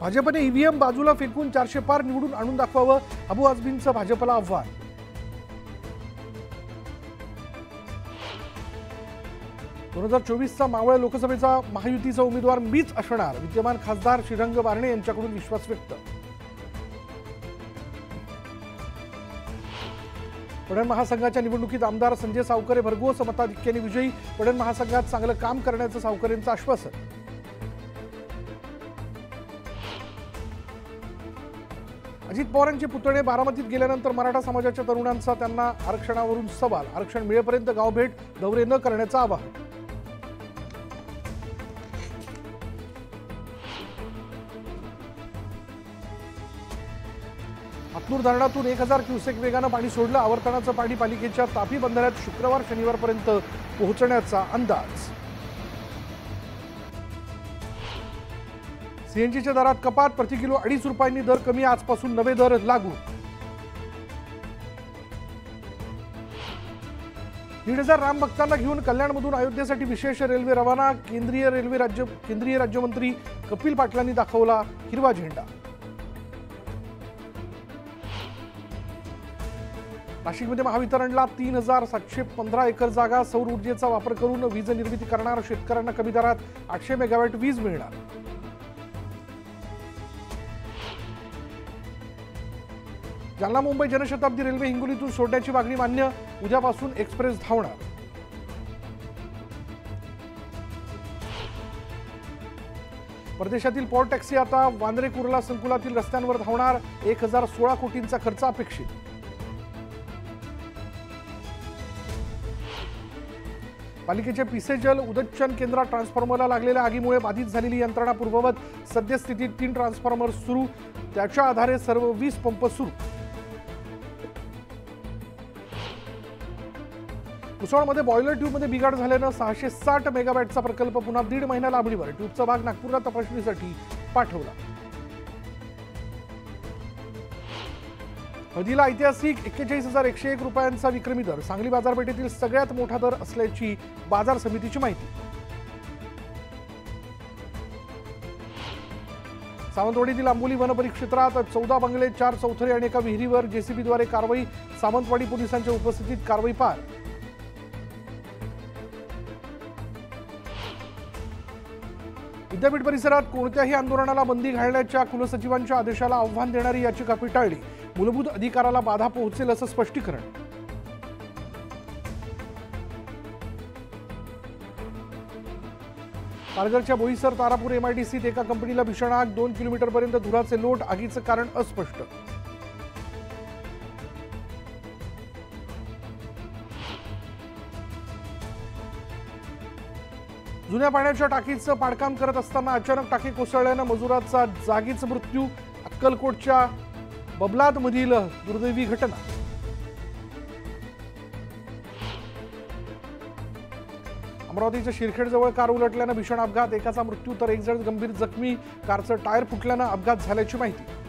भाजपने ईव्हीएम बाजूला फेकून 400 पार निवडून आणून दाखवावं, अबू आझमींचं भाजपला आव्हान. 2024चा मावळ लोकसभेचा महायुतीचा उमेदवार मीच असणार, विद्यमान खासदार श्रीरंग बारणे यांच्याकडून विश्वास व्यक्त. पडण महासंघाच्या निवडणुकीत आमदार संजय सावकरे भरघोस मताधिक्याने विजयी, पडण महासंघात चांगलं काम करण्याचं सावकरेंचं आश्वासन. अजित पवारांचे पुतळे बारामतीत गेल्यानंतर मराठा समाजाच्या तरुणांचा त्यांना आरक्षणावरून सवाल, आरक्षण मिळेपर्यंत गावभेट दौरे न करण्याचं आवाहन. हातनूर धरणातून 1000 क्युसेक वेगानं पाणी सोडलं, आवर्तनाचं पाणी पालिकेच्या तापी बंधाऱ्यात शुक्रवार शनिवारपर्यंत पोहोचण्याचा अंदाज. सीएनजीच्या दरात कपात, प्रति किलो 2.5 रुपयांनी दर कमी, आजपासून नवे दर लागू. 1,500 रामभक्तांना घेऊन कल्याणमधून अयोध्येसाठी विशेष रेल्वे रवाना, केंद्रीय राज्यमंत्री कपिल पाटलांनी दाखवला हिरवा झेंडा. नाशिकमध्ये महावितरणला 3715 एकर जागा, सौर ऊर्जेचा वापर करून वीज निर्मिती करणार, शेतकऱ्यांना कमी दरात 800 मेगावॅट वीज मिळणार. जालना मुंबई जनशताब्दी रेल्वे हिंगोलीतून सोडण्याची मागणी मान्य, उद्यापासून एक्सप्रेस धावणार. परदेशातील पॉर्ट टॅक्सी आता वांद्रे कुर्ला संकुलातील रस्त्यांवर धावणार, 1016 कोटींचा खर्च अपेक्षित. पालिकेच्या पिसेजल उदच्चन केंद्रात ट्रान्सफॉर्मरला लागलेल्या आगीमुळे बाधित झालेली यंत्रणा पूर्ववत, सद्यस्थितीत 3 ट्रान्सफॉर्मर सुरू, त्याच्या आधारे सर्व 20 पंप सुरू. कुसळमध्ये बॉयलर ट्यूबमध्ये बिघाड झाल्यानं 660 मेगावॅटचा प्रकल्प पुन्हा 1.5 महिना लांबणीवर, ट्यूबचा भाग नागपूरला तपासणीसाठी पाठवला. हळदीला ऐतिहासिक 41,101 रुपयांचा विक्रमी दर, सांगली बाजारपेठेतील सगळ्यात मोठा दर असल्याची बाजार समितीची माहिती. सावंतवाडीतील आंबोली वन परिक्षेत्रात 14 बंगले, 4 चौथरे आणि एका विहिरीवर जेसीबीद्वारे कारवाई, सावंतवाडी पोलिसांच्या उपस्थितीत कारवाई पार. विद्यापीठ परिसरात कोणत्याही आंदोलनाला बंदी घालण्याच्या कुलसचिवांच्या आदेशाला आव्हान देणारी याचिका फेटाळली, मूलभूत अधिकाराला बाधा पोहोचेल असं स्पष्टीकरण. पालघरच्या बोईसर तारापूर एमआयडीसीत एका कंपनीला भीषण आग, 2 किलोमीटरपर्यंत धुराचे लोट, आगीचं कारण अस्पष्ट. जुन्या पाण्याच्या टाकीचं पाडकाम करत असताना अचानक टाकी कोसळल्यानं मजुराचा जागीच मृत्यू, अक्कलकोटच्या बबलादमधील दुर्दैवी घटना. अमरावतीच्या शिरखेडजवळ कार उलटल्यानं भीषण अपघात, एकाचा मृत्यू तर 1 जण गंभीर जखमी, कारचं टायर फुटल्यानं अपघात झाल्याची माहिती.